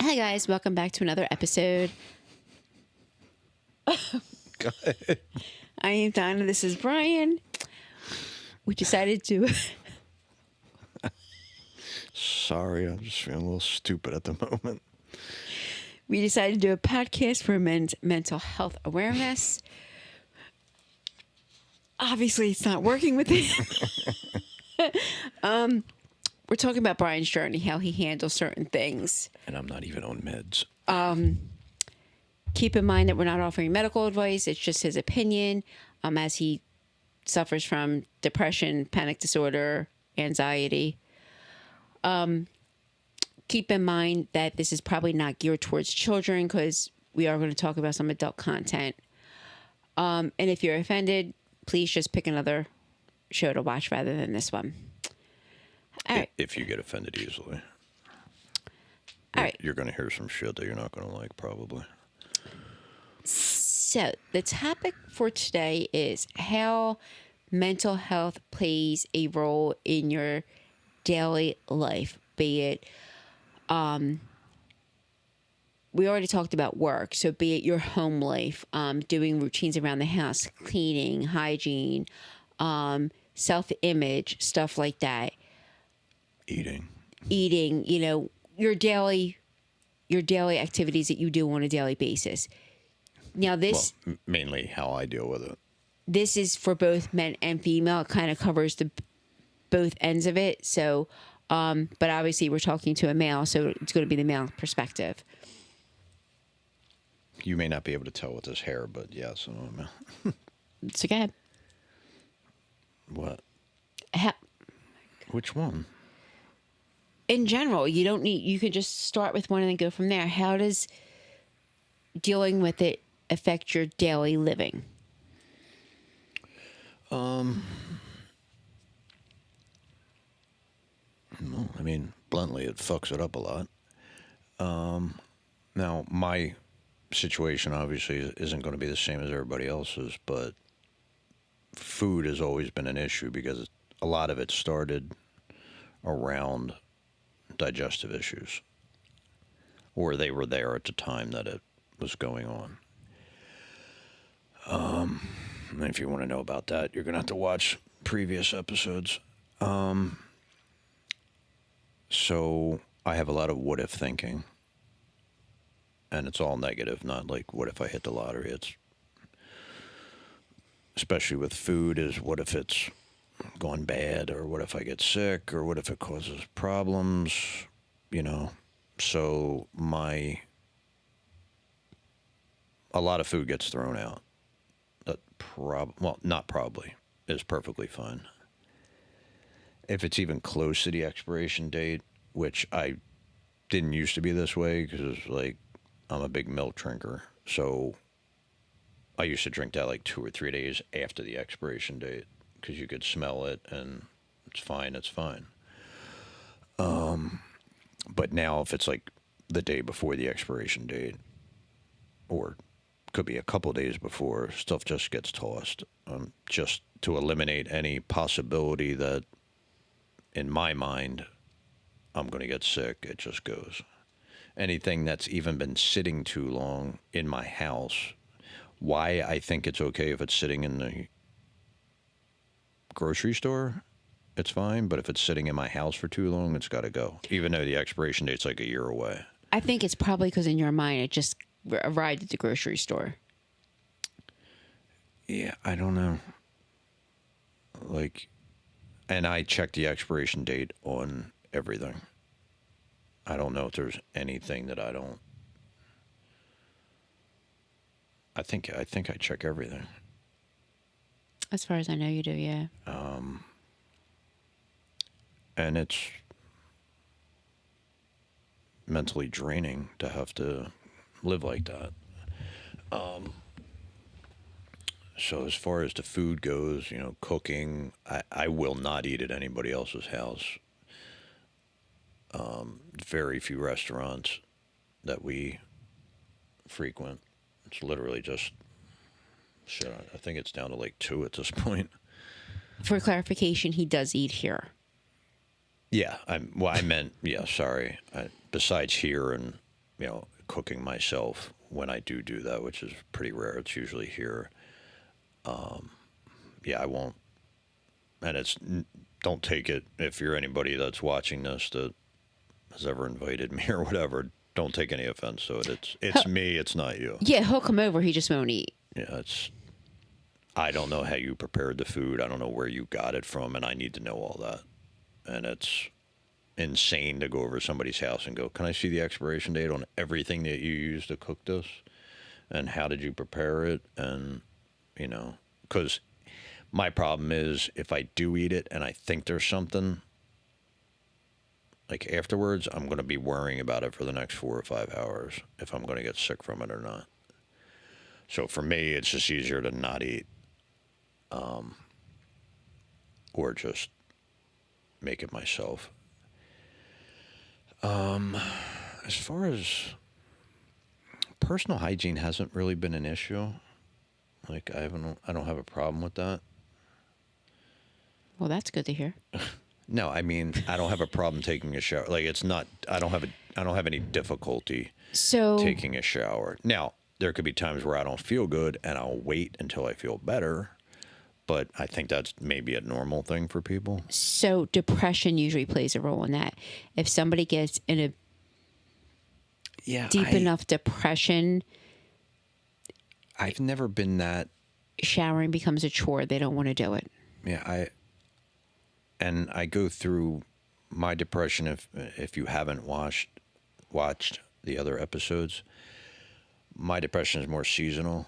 Hi, guys. Welcome back to another episode. Go ahead. I am Donna. This is Brian. We decided to... Sorry, I'm just feeling a little stupid at the moment. We decided to do a podcast for men's mental health awareness. Obviously, it's not working with it. We're talking about Brian's journey, how he handles certain things. And I'm not even on meds. Keep in mind that we're not offering medical advice. It's just his opinion, as he suffers from depression, panic disorder, anxiety. Keep in mind that this is probably not geared towards children because we are going to talk about some adult content. And if you're offended, please just pick another show to watch rather than this one. All right. If you get offended easily. All right. You're going to hear some shit that you're not going to like, probably. So the topic for today is how mental health plays a role in your daily life, be it, we already talked about work, so be it your home life, doing routines around the house, cleaning, hygiene, self-image, stuff like that. Eating, your daily activities that you do on a daily basis. Now this mainly how I deal with it. This is for both men and female. It kind of covers both ends of it. So, but obviously we're talking to a male, so it's going to be the male perspective. You may not be able to tell with this hair, but yes. So go ahead. What? How, Which one? in general, you can just start with one and then go from there. How does dealing with it affect your daily living? Well, bluntly, it fucks it up a lot. Now, my situation obviously isn't going to be the same as everybody else's, but food has always been an issue because a lot of it started around digestive issues, or they were there at the time that it was going on. And if you want to know about that, you're going to have to watch previous episodes. So I have a lot of what if thinking, and it's all negative, not like what if I hit the lottery. It's especially with food is what if it's gone bad, or what if I get sick, or what if it causes problems, So a lot of food gets thrown out. That not probably, is perfectly fine. If it's even close to the expiration date, which I didn't used to be this way because I'm a big milk drinker. So I used to drink that like 2 or 3 days after the expiration date because you could smell it and it's fine. But now if it's like the day before the expiration date, or could be a couple days before, stuff just gets tossed, just to eliminate any possibility that, in my mind, I'm going to get sick. It just goes. Anything that's even been sitting too long in my house, why I think it's okay if it's sitting in the grocery store, it's fine. But if it's sitting in my house for too long, it's got to go, even though the expiration date's like a year away. I think it's probably because in your mind it just arrived at the grocery store. Yeah, I don't know. And I check the expiration date on everything. I don't know if there's anything that I don't. I think I check everything. As far as I know, you do, yeah. And it's mentally draining to have to live like that. So as far as the food goes, cooking, I will not eat at anybody else's house. Very few restaurants that we frequent. It's literally just shit. I think it's down to like 2 at this point. For clarification, he does eat here. Yeah, I meant, yeah, sorry. Besides here and cooking myself when I do that, which is pretty rare. It's usually here. Yeah, I won't. And don't take it if you're anybody that's watching this that has ever invited me or whatever. Don't take any offense to it. It's me. It's not you. Yeah, he'll come over. He just won't eat. Yeah, I don't know how you prepared the food. I don't know where you got it from, and I need to know all that. And it's insane to go over to somebody's house and go, "Can I see the expiration date on everything that you used to cook this? And how did you prepare it?" And because my problem is if I do eat it and I think there's something, like afterwards, I'm going to be worrying about it for the next 4 or 5 hours if I'm going to get sick from it or not. So for me, it's just easier to not eat, or just make it myself. As far as personal hygiene hasn't really been an issue. Like I don't have a problem with that. Well, that's good to hear. No, I mean I don't have a problem taking a shower. Like it's not. I don't have any difficulty taking a shower. Now there could be times where I don't feel good and I'll wait until I feel better. But I think that's maybe a normal thing for people. So depression usually plays a role in that. If somebody gets in a deep enough depression, I've never been that. Showering becomes a chore. They don't want to do it. Yeah, I go through my depression. If you haven't watched the other episodes, my depression is more seasonal,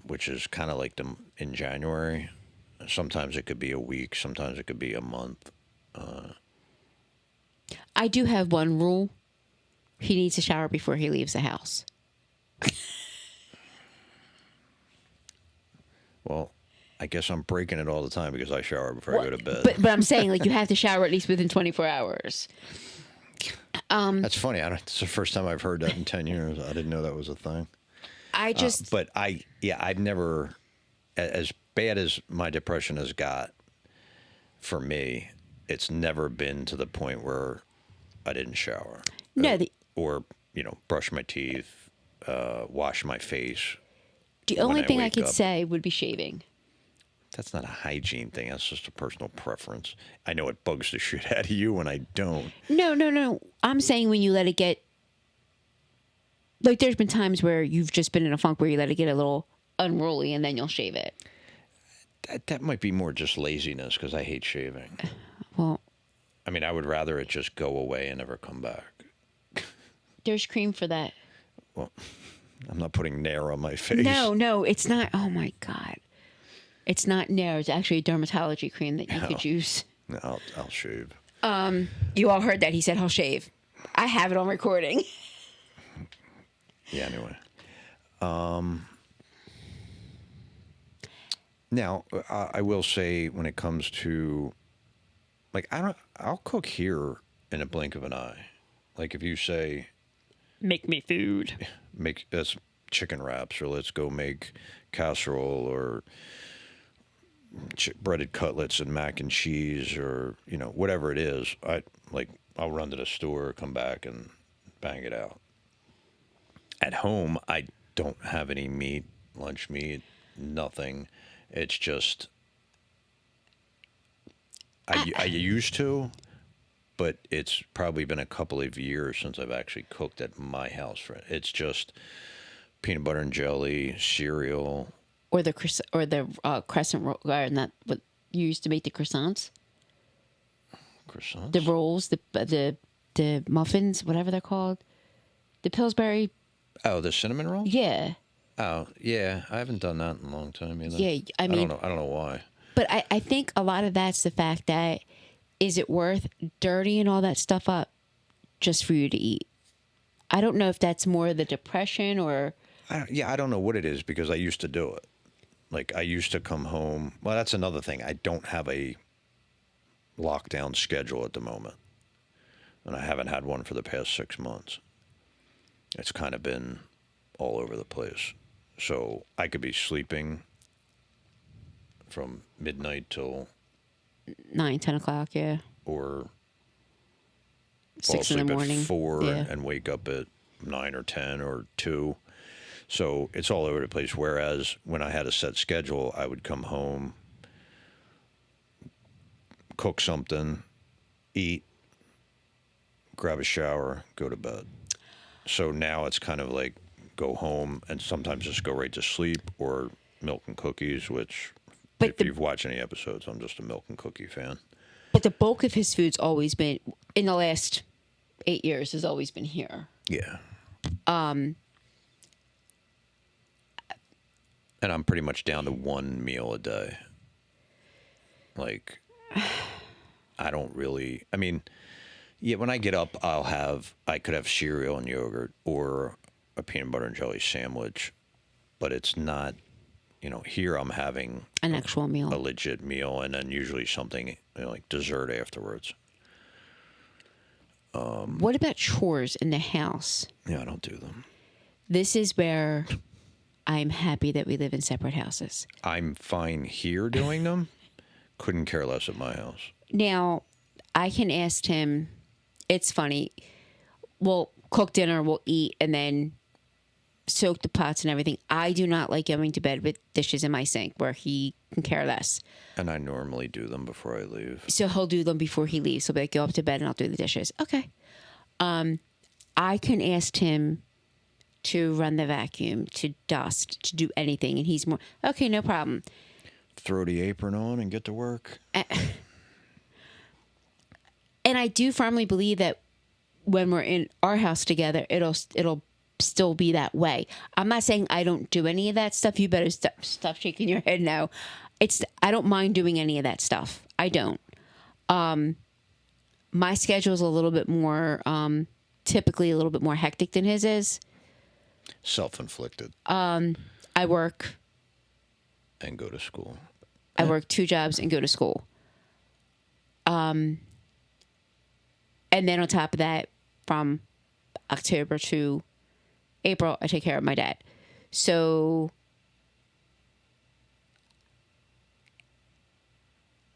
which is kind of like in January. Sometimes it could be a week. Sometimes it could be a month. I do have one rule. He needs to shower before he leaves the house. Well, I guess I'm breaking it all the time because I shower before I go to bed. But I'm saying, like, you have to shower at least within 24 hours. That's funny. It's the first time I've heard that in 10 years. I didn't know that was a thing. I've never, as bad as my depression has got for me, it's never been to the point where I didn't shower. No. Or, brush my teeth, wash my face. The only thing I could say would be shaving. That's not a hygiene thing. That's just a personal preference. I know it bugs the shit out of you when I don't. No. I'm saying when you let it get... Like, there's been times where you've just been in a funk where you let it get a little unruly and then you'll shave it. That might be more just laziness because I hate shaving. Well... I mean, I would rather it just go away and never come back. There's cream for that. Well, I'm not putting Nair on my face. No, it's not. Oh, my God. It's not Nair. It's actually a dermatology cream that you could use. No, I'll shave. You all heard that. He said he'll shave. I have it on recording. Yeah, anyway. Now, I will say when it comes to, like, I'll cook here in a blink of an eye. Like if you say, make me food. Make us chicken wraps, or let's go make casserole, or breaded cutlets and mac and cheese, or whatever it is. I'll run to the store, come back, and bang it out. At home, I don't have any meat, lunch meat, nothing. It's just I used to. But it's probably been a couple of years since I've actually cooked at my house. It's just peanut butter and jelly, cereal, or the crescent roll. Not what you used to make the croissants. Croissants. The rolls, the muffins, whatever they're called, the Pillsbury. Oh, the cinnamon roll. Yeah. Oh, yeah. I haven't done that in a long time either. Yeah, I mean, I don't know why. But I think a lot of that's the fact that. Is it worth dirtying all that stuff up just for you to eat? I don't know if that's more the depression or... I don't know what it is because I used to do it. Like I used to come home. Well, that's another thing. I don't have a lockdown schedule at the moment. And I haven't had one for the past 6 months. It's kind of been all over the place. So I could be sleeping from midnight till... 9, 10 o'clock, yeah. Or 6 in the morning. At 4 yeah. and wake up at 9 or 10 or 2. So it's all over the place. Whereas when I had a set schedule, I would come home, cook something, eat, grab a shower, go to bed. So now it's kind of like go home and sometimes just go right to sleep, or milk and cookies, which But if you've watched any episodes, I'm just a milk and cookie fan. But the bulk of his food's always been, in the last 8 years, has always been here. Yeah. And I'm pretty much down to one meal a day. Like, I don't really, I mean, yeah, when I get up, I could have cereal and yogurt or a peanut butter and jelly sandwich, but it's not, here I'm having An actual meal. a legit meal, and then usually something like dessert afterwards. What about chores in the house? Yeah, I don't do them. This is where I'm happy that we live in separate houses. I'm fine here doing them. Couldn't care less at my house. Now, I can ask him, it's funny, we'll cook dinner, we'll eat, and then soak the pots and everything. I do not like going to bed with dishes in my sink where he can care less. And I normally do them before I leave. So he'll do them before he leaves. He'll be like, go up to bed and I'll do the dishes. Okay. I can ask him to run the vacuum, to dust, to do anything. And he's more, okay, no problem. Throw the apron on and get to work. And I do firmly believe that when we're in our house together, it'll still be that way. I'm not saying I don't do any of that stuff. You better stop shaking your head now. I don't mind doing any of that stuff. I don't. My schedule is a little bit more, typically a little bit more hectic than his is. Self-inflicted. I work. And go to school. I work 2 jobs and go to school. And then on top of that, from October to April, I take care of my dad. So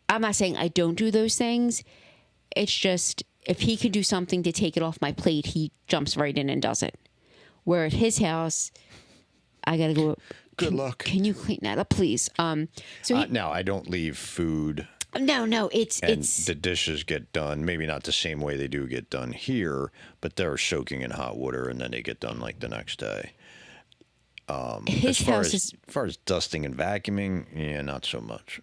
I'm not saying I don't do those things. It's just if he can do something to take it off my plate, he jumps right in and does it. Where at his house, I got to go. Good luck. Can you clean that up, please? Now, I don't leave food. No, it's The dishes get done. Maybe not the same way they do get done here, but they're soaking in hot water and then they get done like the next day. His house is. As far as dusting and vacuuming, yeah, not so much.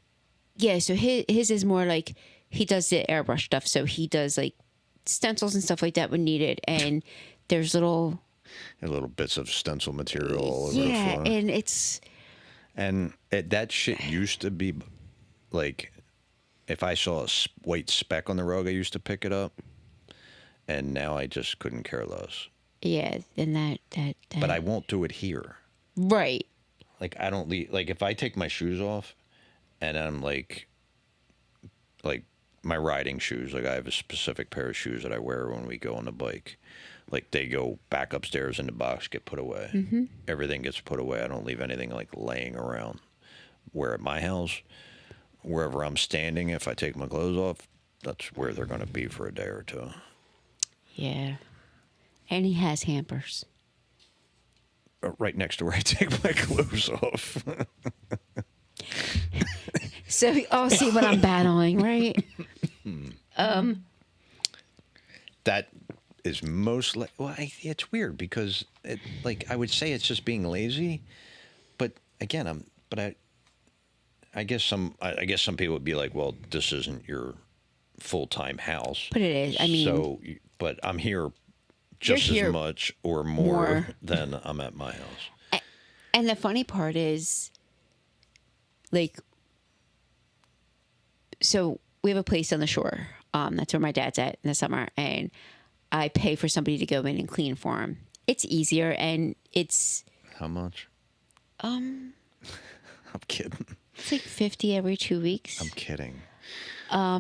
Yeah, so his is more like he does the airbrush stuff. So he does like stencils and stuff like that when needed. And there's little bits of stencil material all over the floor. And it's. And that shit used to be like, if I saw a white speck on the rug, I used to pick it up. And now I just couldn't care less. Yeah, and that. But I won't do it here. Right. Like, I don't leave. Like, if I take my shoes off and I'm like my riding shoes, like I have a specific pair of shoes that I wear when we go on the bike. Like, they go back upstairs in the box, get put away. Mm-hmm. Everything gets put away. I don't leave anything like laying around. Where at my house, wherever I'm standing, if I take my clothes off, that's where they're going to be for a day or two. Yeah. And he has hampers. Right next to where I take my clothes off. So we all see what I'm battling, right? That is most it's weird because I would say it's just being lazy, but again, I guess some people would be like, well, this isn't your full-time house. But it is. I mean, but I'm here just as much or more than I'm at my house. And the funny part is, like, so we have a place on the shore. That's where my dad's at in the summer, and I pay for somebody to go in and clean for him. It's easier, and it's how much? I'm kidding. It's like $50 every 2 weeks. I'm kidding.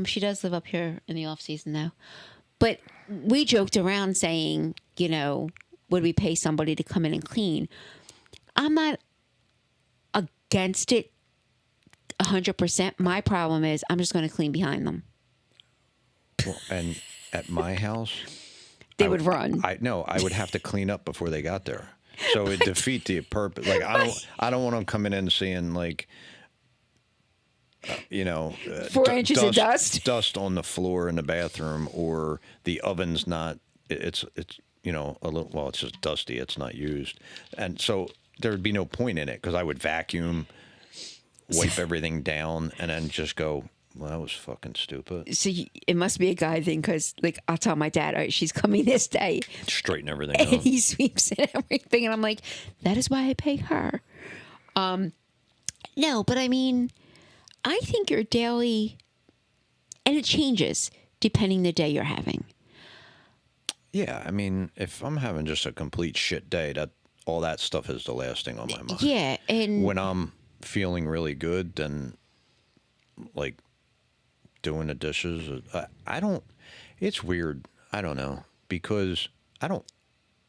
She does live up here in the off season though, but we joked around saying, would we pay somebody to come in and clean? I'm not against it 100%. My problem is I'm just going to clean behind them. Well, and at my house, They would run. I would have to clean up before they got there. So it defeat the purpose. Like I don't want them coming in seeing like, 4 inches of dust on the floor in the bathroom, or the oven's not. It's a little. Well, it's just dusty. It's not used, and so there would be no point in it because I would vacuum, wipe everything down, and then just go. Well, that was fucking stupid. So it must be a guy thing because, like, I'll tell my dad, all right, she's coming this day. Straighten everything and out. He sweeps and everything. And I'm like, that is why I pay her. No, but I mean, I think your daily, and it changes depending the day you're having. Yeah, I mean, if I'm having just a complete shit day, all that stuff is the last thing on my mind. Yeah, and when I'm feeling really good, then like doing the dishes, I don't. It's weird. I don't know because I don't.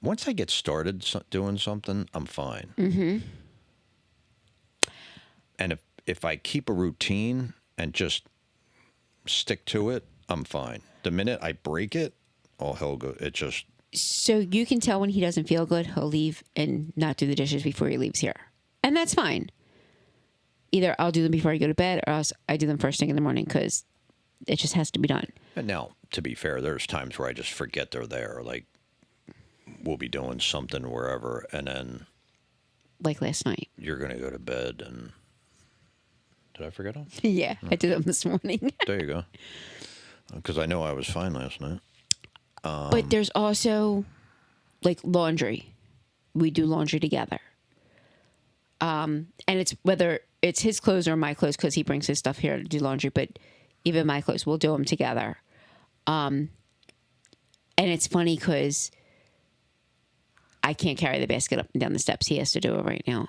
Once I get started doing something, I'm fine. Mm-hmm. And if I keep a routine and just stick to it, I'm fine. The minute I break it, all hell goes. It just. So you can tell when he doesn't feel good, he'll leave and not do the dishes before he leaves here. And that's fine. Either I'll do them before I go to bed or else I do them first thing in the morning because it just has to be done. And now, to be fair, there's times where I just forget they're there. Like, we'll be doing something wherever, and then. Like last night. You're going to go to bed, and. Did I forget them? Yeah, I did them this morning. There you go. Because I know I was fine last night. But there's also, like, laundry. We do laundry together. And it's whether it's his clothes or my clothes because he brings his stuff here to do laundry. But even my clothes, we'll do them together. And it's funny because I can't carry the basket up and down the steps. He has to do it right now.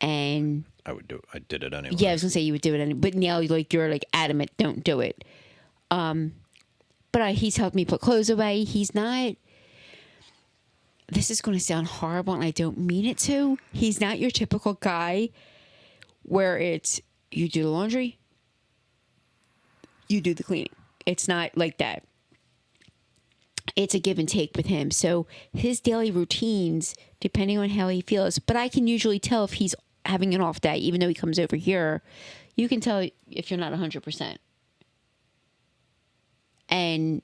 And I would do it. I did it anyway. Yeah, I was gonna say you would do it anyway. But now, like, you're like adamant, don't do it. But he's helped me put clothes away. He's not. This is going to sound horrible, and I don't mean it to. He's not your typical guy where it's you do the laundry, you do the cleaning. It's not like that. It's a give and take with him. So his daily routines, depending on how he feels, but I can usually tell if he's having an off day, even though he comes over here. You can tell if you're not 100%. And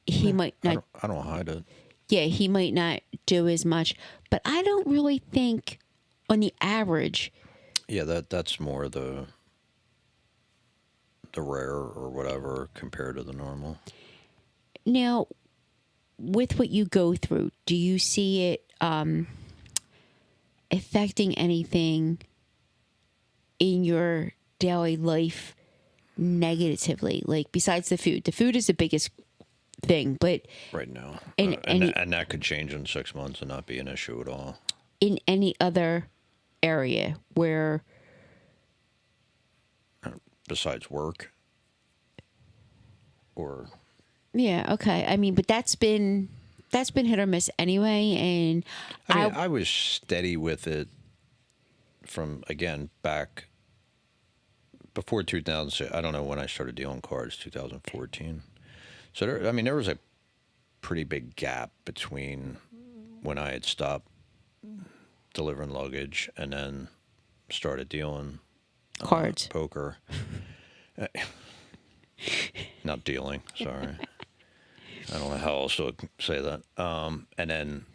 he might not. I don't hide it. Yeah, he might not do as much, but I don't really think on the average. Yeah, that's more the rare or whatever compared to the normal. Now, with what you go through, do you see it affecting anything in your daily life negatively? Like, besides the food is the biggest thing, but right now, and that could change in 6 months and not be an issue at all. In any other area where, besides work, or yeah, okay. I mean, but that's been hit or miss anyway, and I was steady with it from again back before 2006. I don't know when I started dealing cards, 2014. So there was a pretty big gap between when I had stopped delivering luggage and then started dealing cards, poker. Not dealing, sorry. I don't know how else to say that. And then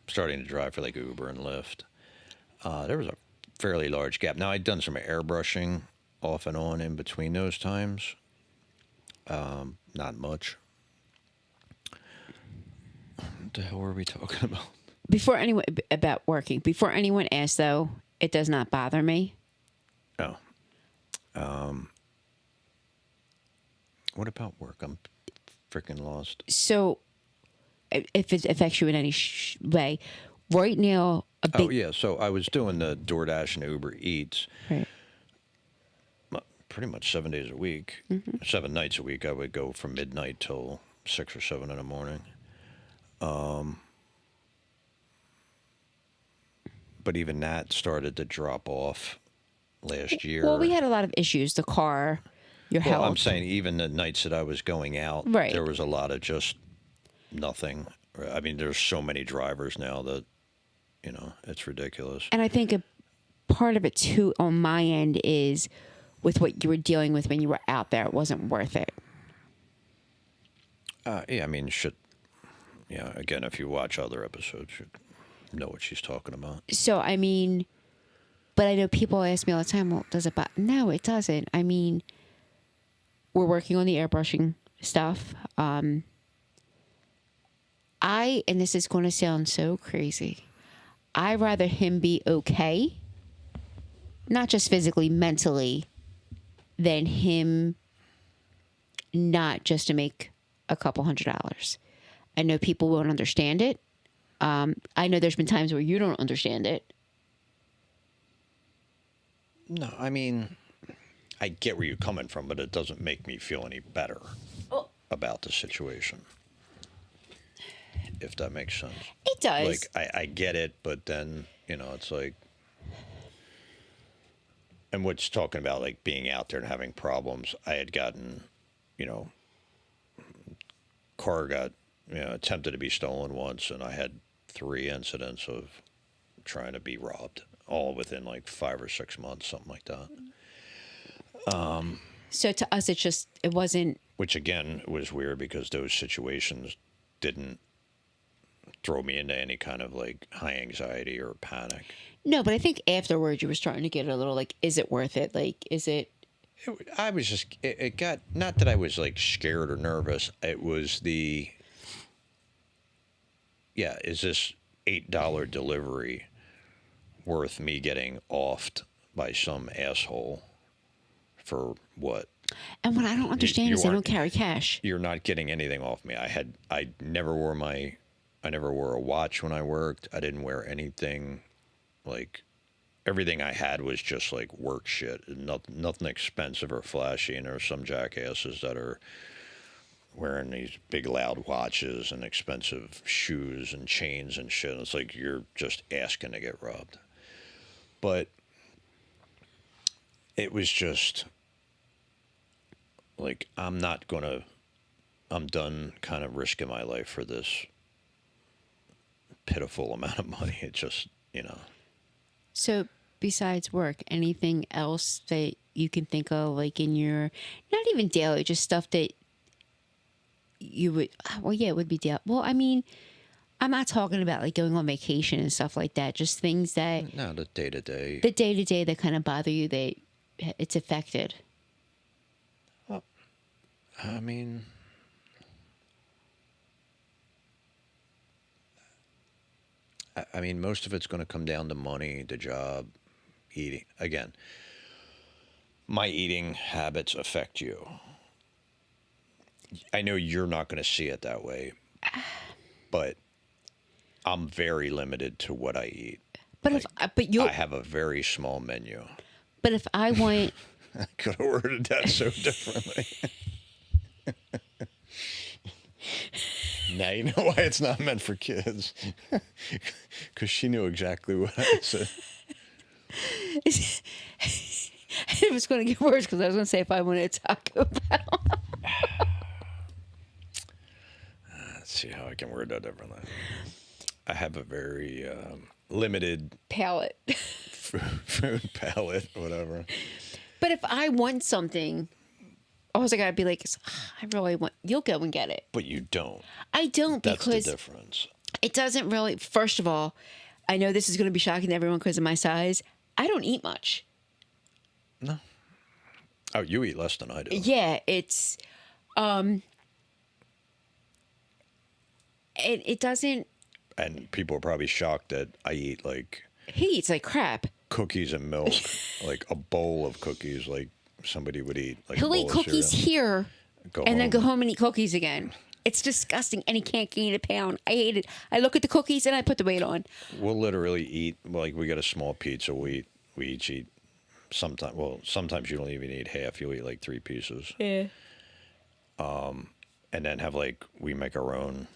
starting to drive for like Uber and Lyft. There was a fairly large gap. Now, I'd done some airbrushing off and on in between those times. Not much. What the hell were we talking about? Before anyone asks, though, it does not bother me. Oh. What about work? I'm freaking lost. So, if it affects you in any way, right now, So I was doing the DoorDash and Uber Eats. Right. Pretty much 7 days a week, 7 nights a week. I would go from midnight till 6 or 7 in the morning. But even that started to drop off last year. Well, we had a lot of issues. The car, your health. I'm saying even the nights that I was going out, right. There was a lot of just nothing. I mean, there's so many drivers now that, it's ridiculous. And I think a part of it too on my end is with what you were dealing with when you were out there, it wasn't worth it. Yeah, I mean, yeah, again, if you watch other episodes, you know what she's talking about. So, I mean, but I know people ask me all the time, well, does it bother? No, it doesn't. I mean, we're working on the airbrushing stuff. And this is going to sound so crazy, I'd rather him be okay, not just physically, mentally, than him not just to make a couple $100. I know people won't understand it. I know there's been times where you don't understand it. No, I mean, I get where you're coming from, but it doesn't make me feel any better about the situation. If that makes sense. It does. Like, I get it, but then, it's like, and what's talking about, like, being out there and having problems, I had gotten, car got, attempted to be stolen once, and I had 3 incidents of trying to be robbed, all within like 5 or 6 months, something like that. So to us, it wasn't. Which again was weird because those situations didn't throw me into any kind of like high anxiety or panic. No, but I think afterwards you were starting to get a little like, is it worth it? Like, is it? I was just, it got, not that I was like scared or nervous. It was is this $8 delivery worth me getting offed by some asshole for what? And what I don't understand is they don't carry cash. You're not getting anything off me. I never wore a watch when I worked. I didn't wear anything. Like, everything I had was just like work shit. Nothing expensive or flashy. And there are some jackasses that are wearing these big loud watches and expensive shoes and chains and shit. And it's like you're just asking to get robbed. But it was just like, I'm done kind of risking my life for this pitiful amount of money. It just, So besides work, anything else that you can think of, like in your, not even daily, just stuff that you would, well, yeah, it would be daily. Well, I mean, I'm not talking about like going on vacation and stuff like that. Just things that. No, the day to day. The day to day that kind of bother you, it's affected. Well, I mean, most of it's going to come down to money, the job, eating. Again, my eating habits affect you. I know you're not going to see it that way, but I'm very limited to what I eat. But like, I have a very small menu. But if I want, I could have worded that so differently. Now you know why it's not meant for kids. Because she knew exactly what I said. It was going to get worse because I was going to say if I wanted Taco Bell. Let's see how I can word that differently. I have a very limited palate. food palate, whatever. But if I want something, always I gotta be like, I really want. You'll go and get it. But you don't. I don't. That's because the difference. It doesn't really. First of all, I know this is going to be shocking to everyone because of my size. I don't eat much. No. Oh, you eat less than I do. Yeah, it's. It doesn't. And people are probably shocked that I eat like. He eats like crap. Cookies and milk, like a bowl of cookies, like somebody would eat. Like he'll eat cookies here, then go home and eat cookies again. It's disgusting, and he can't gain a pound. I hate it. I look at the cookies and I put the weight on. We'll literally eat, like, we got a small pizza. We each eat sometimes. Well, sometimes you don't even eat half. You'll eat like 3 pieces. Yeah. And then we make our own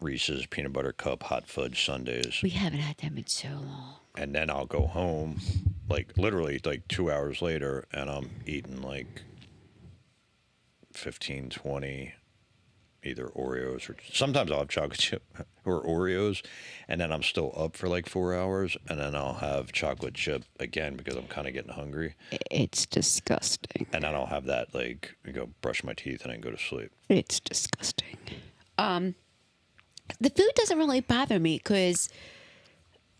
Reese's peanut butter cup hot fudge sundaes. We haven't had them in so long. And then I'll go home, like literally like 2 hours later, and I'm eating like 15, 20 either Oreos or sometimes I'll have chocolate chip or Oreos, and then I'm still up for like 4 hours, and then I'll have chocolate chip again because I'm kind of getting hungry, It's disgusting. and then I'll have that like go brush my teeth and then go to sleep. It's disgusting. The food doesn't really bother me because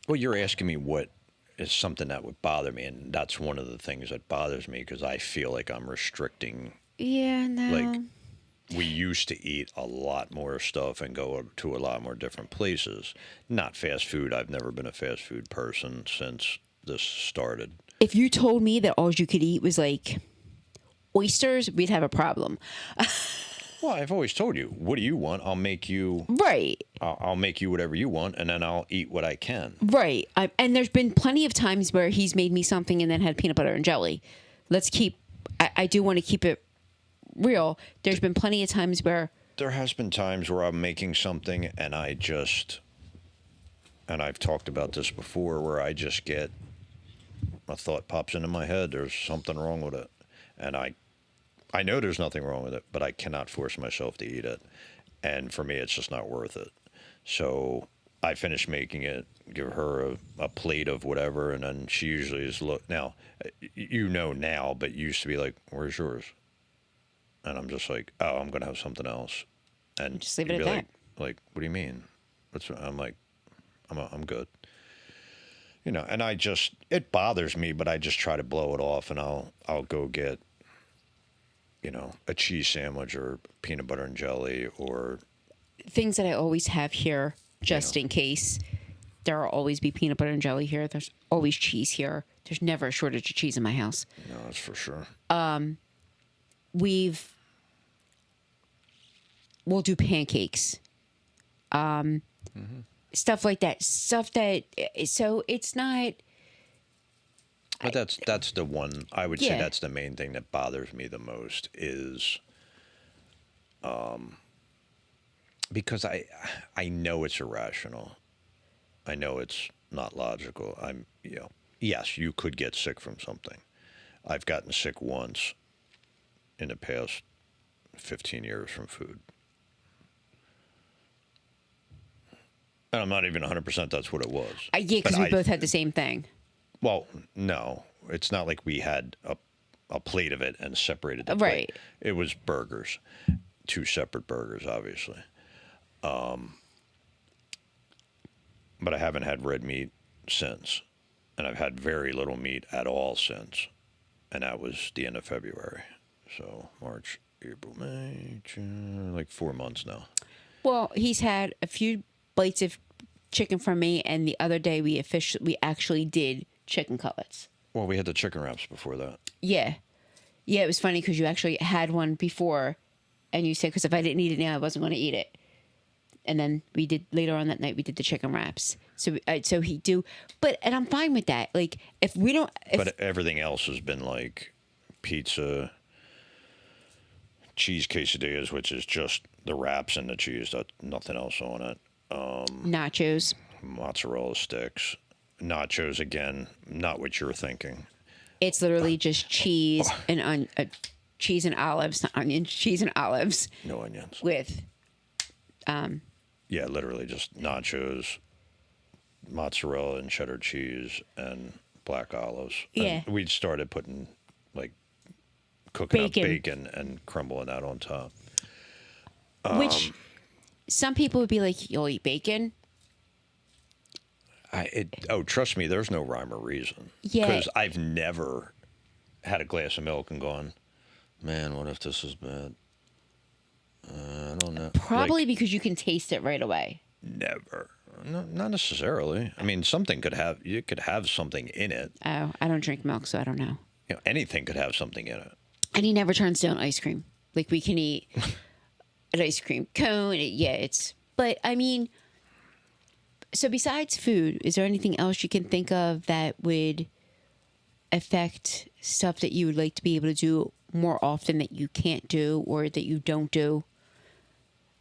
Well, you're asking me what is something that would bother me, and that's one of the things that bothers me because I feel like I'm restricting. yeah, no. Like we used to eat a lot more stuff and go to a lot more different places. Not fast food. I've never been a fast food person since this started. If you told me that all you could eat was like oysters, we'd have a problem. Well, I've always told you, what do you want? I'll make you. Right. I'll make you whatever you want, and then I'll eat what I can. Right. And there's been plenty of times where he's made me something and then had peanut butter and jelly. I do want to keep it real. There's been plenty of times where There has been times where I'm making something and and I've talked about this before, where I just get, a thought pops into my head, there's something wrong with it. And I know there's nothing wrong with it, but I cannot force myself to eat it. And for me, it's just not worth it. So I finish making it, give her a plate of whatever, and then she usually is now, now, but used to be like, where's yours? And I'm just like, oh, I'm going to have something else. And just leave it you'd at be that. like, what do you mean? I'm like, I'm good. And it bothers me, but I just try to blow it off, and I'll go get, a cheese sandwich or peanut butter and jelly or. Things that I always have here just in case. There will always be peanut butter and jelly here. There's always cheese here. There's never a shortage of cheese in my house. No, that's for sure. We'll do pancakes. Stuff like that. So it's not. But that's the one, I would say Yeah. that's the main thing that bothers me the most is, because I know it's irrational. I know it's not logical. Yes, you could get sick from something. I've gotten sick once in the past 15 years from food. And I'm not even 100% that's what it was. Yeah, because But we both had the same thing. Well, no, it's not like we had a plate of it and separated the Right. plate. It was burgers, 2 separate burgers, obviously. But I haven't had red meat since, and I've had very little meat at all since, and that was the end of February. So March, April, May, June, like 4 months now. Well, he's had a few bites of chicken from me, and the other day we actually did chicken cutlets. Well, we had the chicken wraps before that. Yeah. Yeah, it was funny because you actually had one before, and you said, because if I didn't eat it now, I wasn't going to eat it. And then we did, later on that night, we did the chicken wraps. So and I'm fine with that. Like, But everything else has been like pizza, cheese quesadillas, which is just the wraps and the cheese, nothing else on it. Nachos. Mozzarella sticks. Nachos, again, not what you're thinking. It's literally just cheese and cheese and olives, not onions, cheese and olives. No onions. With Yeah, literally just nachos, mozzarella and cheddar cheese, and black olives. Yeah. And we'd started putting, like, cooking Bacon. up bacon and crumbling that on top. which some people would be like, you'll eat bacon? Trust me, there's no rhyme or reason. Yeah. Because I've never had a glass of milk and gone, man, what if this is bad? I don't know. Probably Like, because you can taste it right away. never. No, not necessarily. I mean, you could have something in it. Oh, I don't drink milk, so I don't know. Anything could have something in it. And he never turns down ice cream. Like, we can eat an ice cream cone. But I mean, so besides food, is there anything else you can think of that would affect stuff that you would like to be able to do more often that you can't do or that you don't do?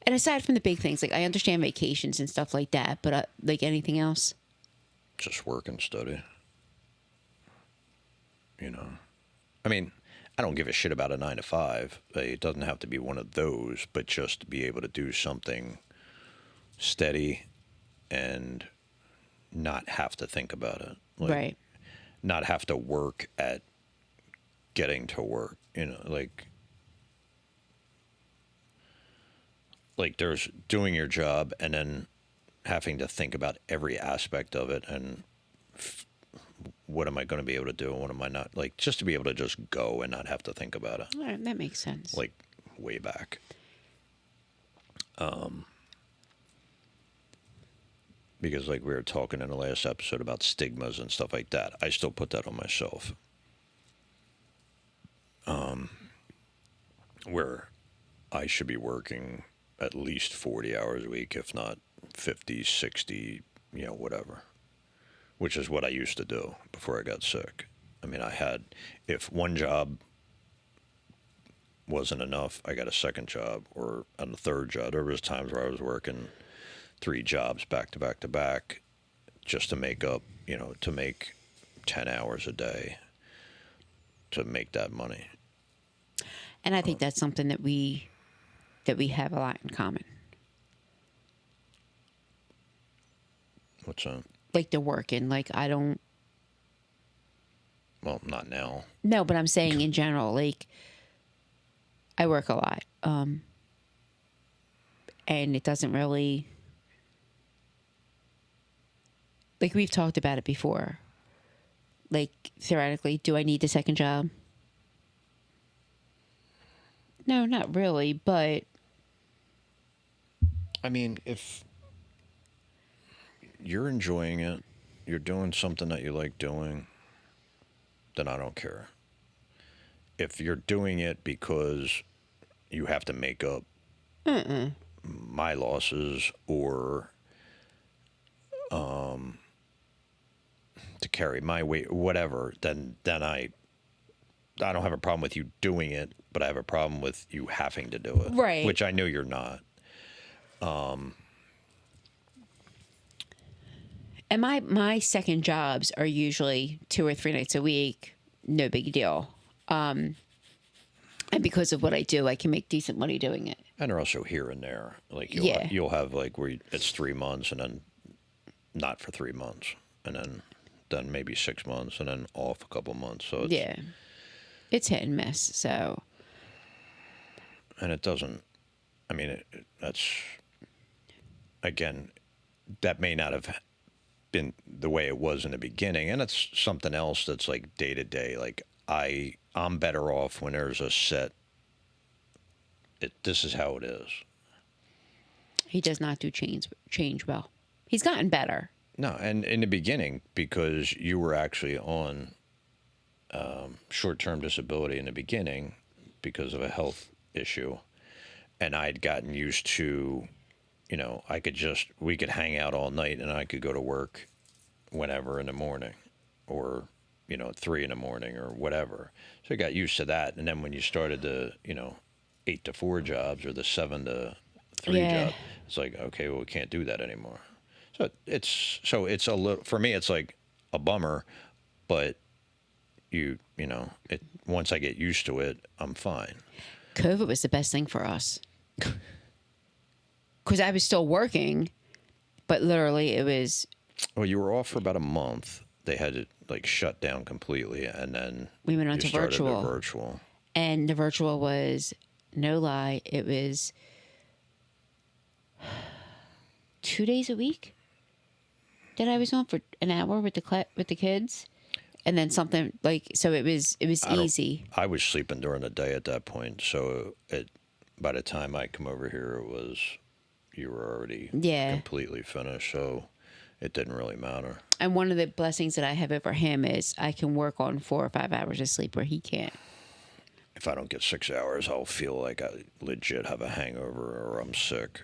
And aside from the big things, like I understand vacations and stuff like that, but like anything else? Just work and study. I mean, I don't give a shit about a 9 to 5. It doesn't have to be one of those, but just to be able to do something steady and not have to think about it. Like, Right. not have to work at getting to work. Like there's doing your job and then having to think about every aspect of it and what am I going to be able to do and what am I not, like just to be able to just go and not have to think about it. All right, that makes sense. Like way back. Because like we were talking in the last episode about stigmas and stuff like that. I still put that on myself. Where I should be working at least 40 hours a week, if not 50, 60, whatever. Which is what I used to do before I got sick. I mean, if one job wasn't enough, I got a second job or on the third job. There was times where I was working 3 jobs back to back to back just to make up, to make 10 hours a day to make that money. And I think that's something that we have a lot in common. What's that? Like the working, like I don't. Well, not now. No, but I'm saying in general, like I work a lot, and it doesn't really. Like we've talked about it before. Like theoretically, do I need the second job? No, not really, but I mean, if you're enjoying it, you're doing something that you like doing, then I don't care. If you're doing it because you have to make up my losses or to carry my weight, whatever, then I don't have a problem with you doing it, but I have a problem with you having to do it. Right. Which I know you're not. and my second jobs are usually 2 or 3 nights a week, no big deal. And because of what I do, I can make decent money doing it. And they're also here and there. Like Yeah. you'll have like where it's 3 months and then not for 3 months and then maybe 6 months and then off a couple months. So It's hit and miss. So and it doesn't. I mean, that's again, that may not have been the way it was in the beginning, and it's something else that's like day to day. Like I'm better off when there's a set. This is how it is. he does not do change well. He's gotten better. No, and in the beginning, because you were actually on short-term disability in the beginning because of a health issue, and I'd gotten used to, we could hang out all night and I could go to work whenever in the morning or, 3 in the morning or whatever. So I got used to that. And then when you started the, 8 to 4 jobs or the 7 to 3 job, it's like, okay, well, we can't do that anymore. So it's a little, for me, it's like a bummer, but once I get used to it, I'm fine. COVID was the best thing for us. Because I was still working, but literally it was. Well, you were off for about a month. They had it like shut down completely, and then We went on you to started virtual. the virtual. And the virtual was, no lie, it was 2 days a week that I was on for an hour with the kids, and then something like, so it was easy. I was sleeping during the day at that point, so by the time I come over here, you were already completely finished, so it didn't really matter. And one of the blessings that I have over him is I can work on 4 or 5 hours of sleep where he can't. If I don't get 6 hours, I'll feel like I legit have a hangover or I'm sick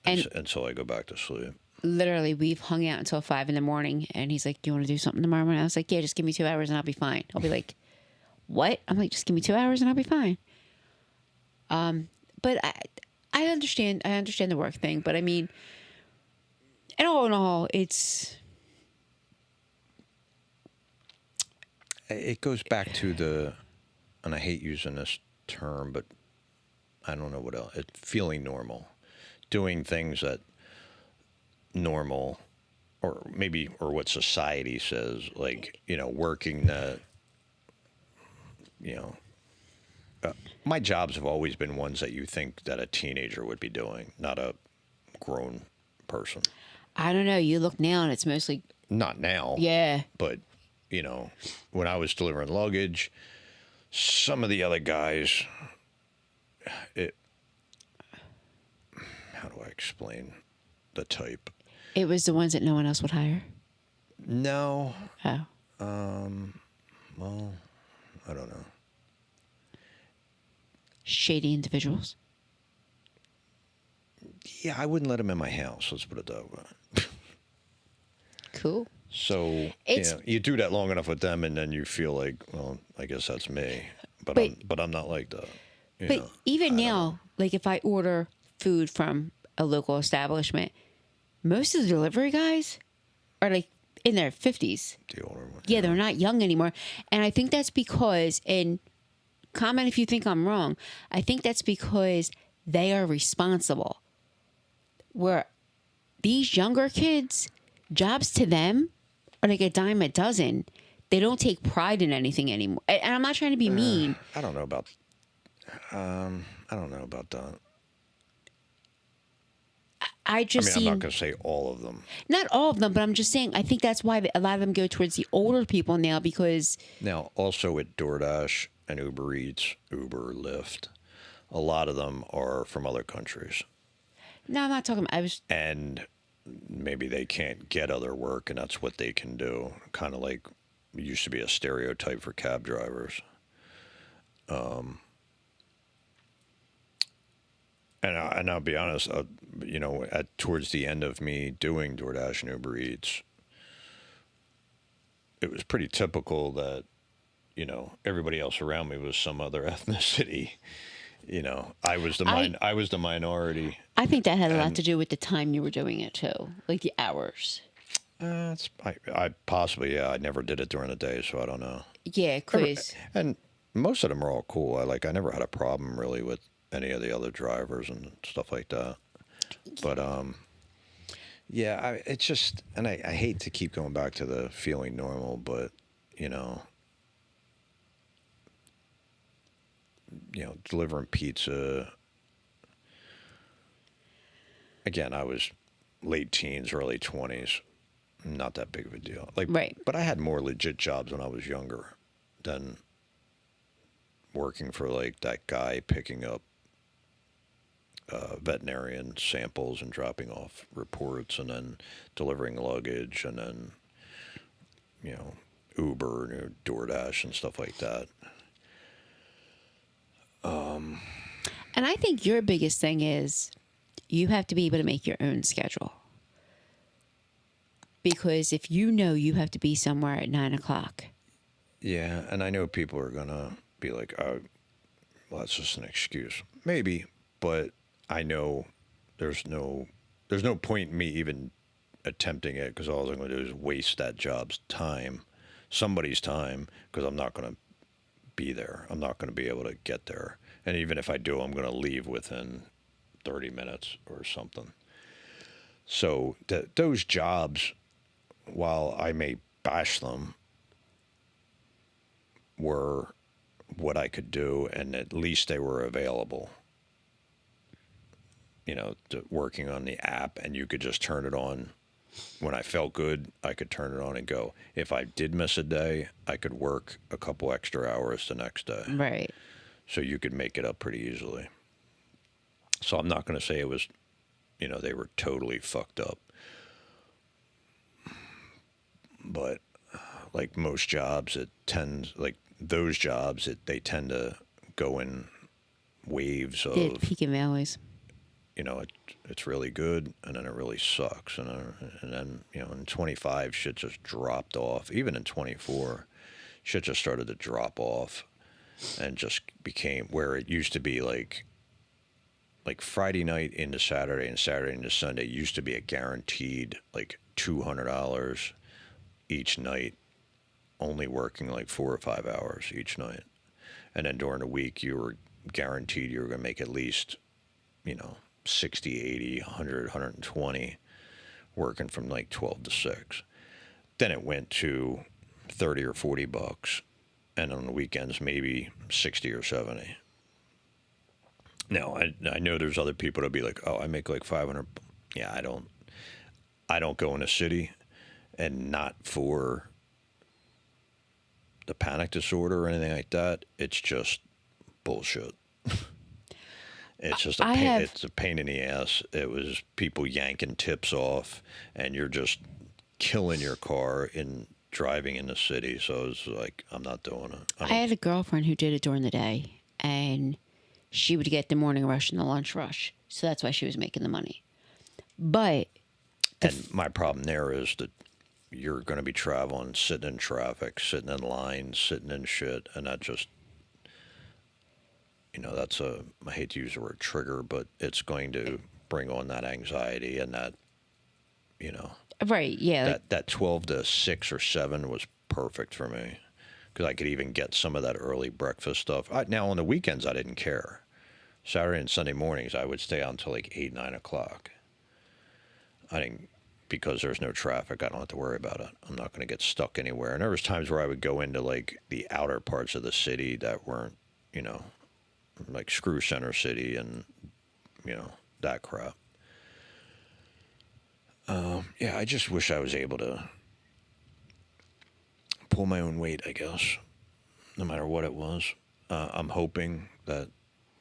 until I go back to sleep. Literally, we've hung out until 5 a.m, and he's like, "Do you want to do something tomorrow morning?" I was like, "Yeah, just give me 2 hours and I'll be fine." I'll be like, "What?" I'm like, "Just give me 2 hours and I'll be fine." But I understand the work thing, but I mean, in all, It goes back to the and I hate using this term, but I don't know what else. Feeling normal, doing things that normal, or maybe, or what society says, like, working that, you know, my jobs have always been ones that you think that a teenager would be doing, not a grown person. I don't know. You look now and it's mostly, Not now. yeah. But, when I was delivering luggage, some of the other guys, how do I explain the type? It was the ones that no one else would hire. No. Oh. Well, I don't know. Shady individuals. Yeah, I wouldn't let them in my house. Let's put it that way. Cool. So you do that long enough with them, and then you feel like, well, I guess that's me. But I'm not like that. But even now, like if I order food from a local establishment, most of the delivery guys are like in their 50s. The older one. Yeah, they're not young anymore. And I think that's because, and comment if you think I'm wrong, I think that's because they are responsible. Where these younger kids, jobs to them are like a dime a dozen. They don't take pride in anything anymore. And I'm not trying to be mean. I don't know about that. I'm not going to say all of them. Not all of them, but I'm just saying, I think that's why a lot of them go towards the older people now because... Now, also at DoorDash and Uber Eats, Uber, Lyft, a lot of them are from other countries. No, I'm not talking about... And maybe they can't get other work, and that's what they can do. Kind of like it used to be a stereotype for cab drivers. And I'll be honest, towards the end of me doing DoorDash and Uber Eats, it was pretty typical that, everybody else around me was some other ethnicity. I was the minority. I think that had a lot to do with the time you were doing it too, like the hours. I possibly, yeah. I never did it during the day, so I don't know. Yeah, cause and most of them are all cool. I never had a problem really with any of the other drivers and stuff like that. But yeah, it's just, and I hate to keep going back to the feeling normal, but delivering pizza. Again, I was late teens, early 20s. Not that big of a deal. Right. But I had more legit jobs when I was younger than working for like that guy picking up veterinarian samples and dropping off reports and then delivering luggage and then, Uber and DoorDash and stuff like that. and I think your biggest thing is you have to be able to make your own schedule. Because if you have to be somewhere at 9:00. Yeah, and I know people are going to be like, oh, well, that's just an excuse. Maybe, but I know there's no point in me even attempting it because all I'm going to do is waste that job's time, somebody's time, because I'm not going to be there. I'm not going to be able to get there. And even if I do, I'm going to leave within 30 minutes or something. So those jobs, while I may bash them, were what I could do, and at least they were available. Working on the app, and you could just turn it on. When I felt good, I could turn it on and go. If I did miss a day, I could work a couple extra hours the next day. Right. So you could make it up pretty easily. So I'm not going to say it was, they were totally fucked up. But like most jobs, they tend to go in waves of... Did peak and valleys. It's really good, and then it really sucks, and then in 25 shit just dropped off. Even in 24, shit just started to drop off, and just became where it used to be like Friday night into Saturday and Saturday into Sunday used to be a guaranteed like $200 each night, only working like 4 or 5 hours each night. And then during the week, you were guaranteed you were going to make at least, 60, 80, 100, 120 working from like 12 to 6. Then it went to 30 or 40 bucks. And on the weekends, maybe 60 or 70. Now, I know there's other people that'll be like, oh, I make like 500. Yeah, I don't go in a city, and not for the panic disorder or anything like that. It's just bullshit. It's just it's a pain in the ass. It was people yanking tips off, and you're just killing your car in driving in the city. So it's like, I'm not doing it. I had a girlfriend who did it during the day, and she would get the morning rush and the lunch rush. So that's why she was making the money. But and my problem there is that you're going to be traveling, sitting in traffic, sitting in lines, sitting in shit, and that just, that's I hate to use the word trigger, but it's going to bring on that anxiety and that, right, yeah, that 12 to 6 or 7 was perfect for me, because I could even get some of that early breakfast stuff. Now, on the weekends, I didn't care. Saturday and Sunday mornings, I would stay out until like 8, 9 o'clock. I didn't, because there's no traffic, I don't have to worry about it. I'm not going to get stuck anywhere. And there was times where I would go into like the outer parts of the city that weren't, like Screw Center City and, that crap. Yeah, I just wish I was able to pull my own weight, I guess, no matter what it was. I'm hoping that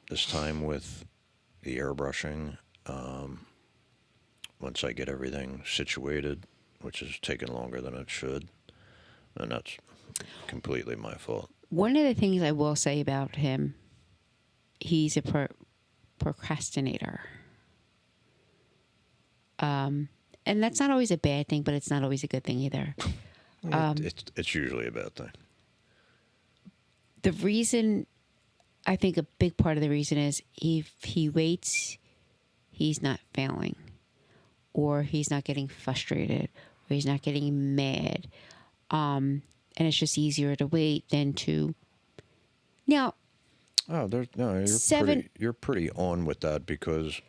this time with the airbrushing, once I get everything situated, which is taking longer than it should, and that's completely my fault. One of the things I will say about him, he's a procrastinator. And that's not always a bad thing, but it's not always a good thing either. It's usually a bad thing. The reason, I think a big part of the reason is if he waits, he's not failing, or he's not getting frustrated, or he's not getting mad. And it's just easier to wait than to. Now, you're pretty on with that, because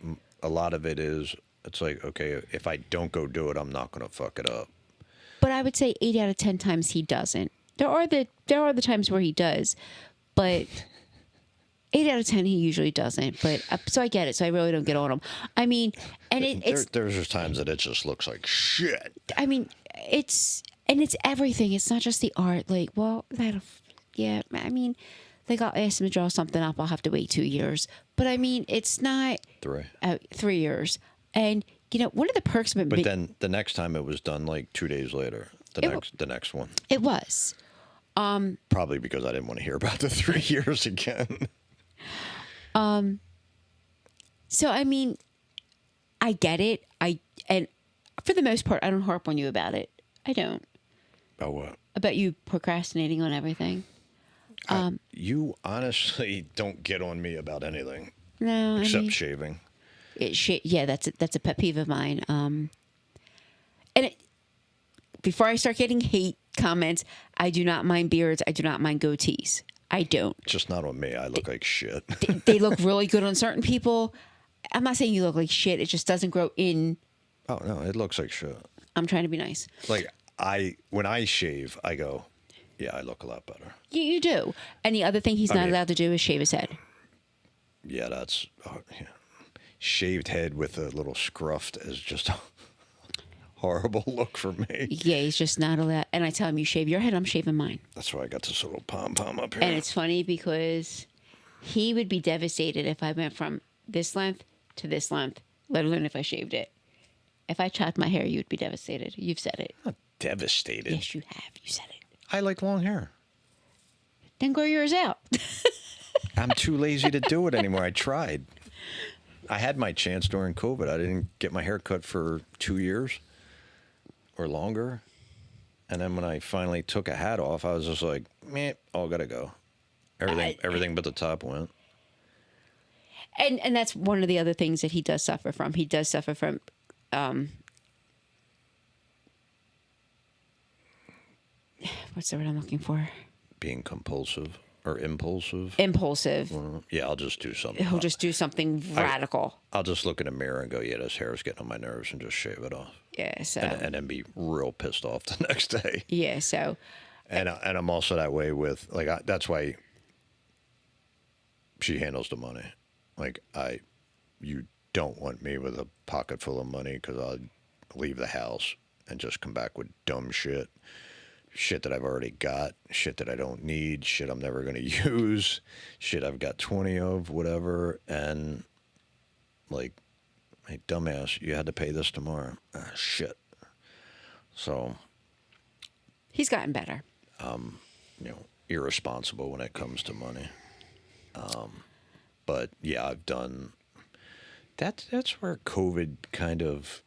a lot of it is, it's like, okay, if I don't go do it, I'm not going to fuck it up. But I would say 8 out of 10 times he doesn't. There are the times where he does, but 8 out of 10 he usually doesn't. But so I get it. So I really don't get on him. I mean, and there's just times that it just looks like shit. I mean, it's everything. It's not just the art. Like, well, yeah. I mean, like, I'll ask him to draw something up. I'll have to wait 2 years. But I mean, it's not 3 years. And one of the perks of it. But then the next time it was done like 2 days later. The next one. It was. Probably because I didn't want to hear about the 3 years again. So I mean, I get it. And for the most part, I don't harp on you about it. I don't. About what? About you procrastinating on everything. You honestly don't get on me about anything. No, except shaving. Yeah, that's a pet peeve of mine. And before I start getting hate comments, I do not mind beards. I do not mind goatees. I don't. Just not on me. I look like shit. They look really good on certain people. I'm not saying you look like shit. It just doesn't grow in. Oh no, it looks like shit. I'm trying to be nice. Like when I shave, I go, yeah, I look a lot better. You do. And the other thing he's not allowed to do is shave his head. Yeah, that's shaved head with a little scruff is just a horrible look for me. Yeah, he's just not allowed. And I tell him, you shave your head, I'm shaving mine. That's why I got this little pom-pom up here. And it's funny because he would be devastated if I went from this length to this length, let alone if I shaved it. If I chopped my hair, you would be devastated. You've said it. I'm not devastated. Yes, you have. You said it. I like long hair. Then grow yours out. I'm too lazy to do it anymore. I tried. I had my chance during COVID. I didn't get my hair cut for 2 years or longer. And then when I finally took a hat off, I was just like, meh, all gotta go. Everything but the top went. And that's one of the other things that he does suffer from. He does suffer from what's the word I'm looking for? Being compulsive or impulsive. Impulsive. Yeah, I'll just do something. He'll just do something radical. I'll just look in the mirror and go, yeah, this hair is getting on my nerves, and just shave it off. Yeah, so. And then be real pissed off the next day. Yeah, so. And I'm also that way with, like, that's why she handles the money. Like, you don't want me with a pocket full of money, because I'll leave the house and just come back with dumb shit. Shit that I've already got, shit that I don't need, shit I'm never going to use, shit I've got 20 of, whatever. And, like, hey, dumbass, you had to pay this tomorrow. Ah, shit. So. He's gotten better. Irresponsible when it comes to money. But yeah, I've done. That's where COVID kind of.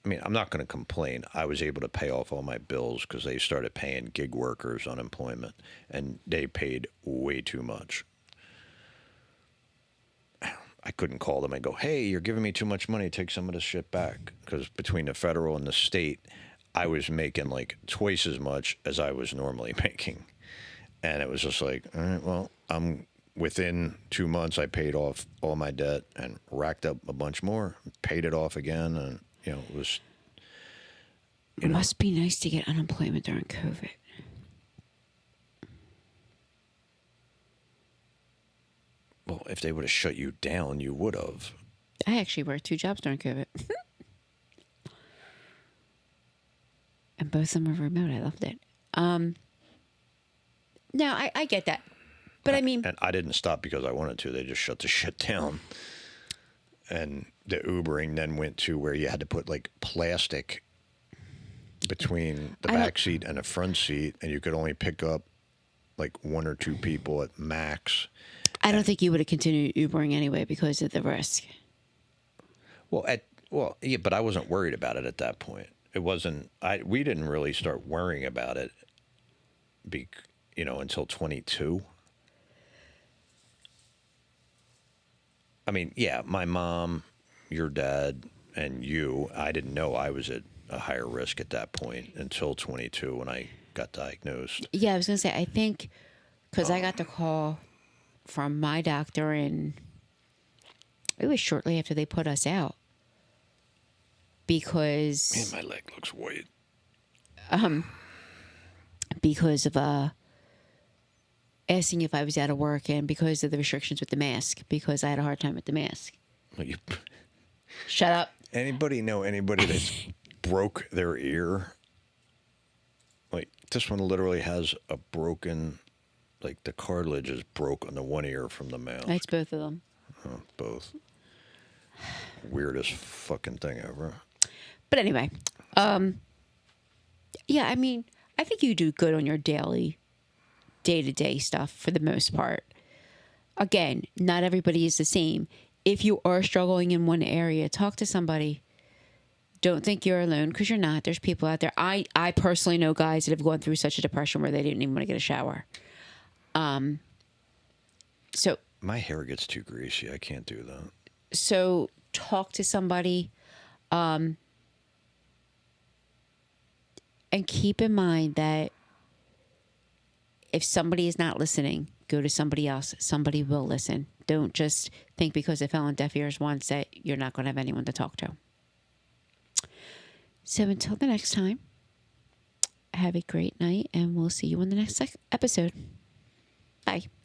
I mean, I'm not going to complain. I was able to pay off all my bills because they started paying gig workers unemployment, and they paid way too much. I couldn't call them and go, hey, you're giving me too much money. Take some of this shit back. Because between the federal and the state, I was making like twice as much as I was normally making. And it was just like, all right, well, within 2 months, I paid off all my debt and racked up a bunch more, paid it off again. And, it was. It must be nice to get unemployment during COVID. Well, if they would have shut you down, you would have. I actually worked 2 jobs during COVID. And both of them were remote. I loved it. No, I get that. But I mean... And I didn't stop because I wanted to. They just shut the shit down. And the Ubering then went to where you had to put, like, plastic between the back seat and the front seat. And you could only pick up, like, 1 or 2 people at max. I don't think you would have continued Ubering anyway because of the risk. Well, yeah, but I wasn't worried about it at that point. It wasn't. We didn't really start worrying about it, until 22. I mean, yeah, my mom, your dad, and you. I didn't know I was at a higher risk at that point until 22 when I got diagnosed. Yeah, I was gonna say. I think because I got the call from my doctor, and it was shortly after they put us out. Because man, my leg looks white. Because of asking if I was out of work, and because of the restrictions with the mask, because I had a hard time with the mask. Well, Shut up. Anybody know anybody that's broke their ear? Like, this one literally has a broken, like, the cartilage is broke on the one ear from the mask. That's both of them. Oh, both. Weirdest fucking thing ever. But anyway, yeah, I mean, I think you do good on your daily, day-to-day stuff for the most part. Again, not everybody is the same. If you are struggling in one area, talk to somebody. Don't think you're alone, because you're not. There's people out there. I personally know guys that have gone through such a depression where they didn't even want to get a shower. So my hair gets too greasy. I can't do that. So talk to somebody. And keep in mind that if somebody is not listening, go to somebody else. Somebody will listen. Don't just think because it fell on deaf ears once that you're not going to have anyone to talk to. So until the next time, have a great night, and we'll see you in the next episode. Bye.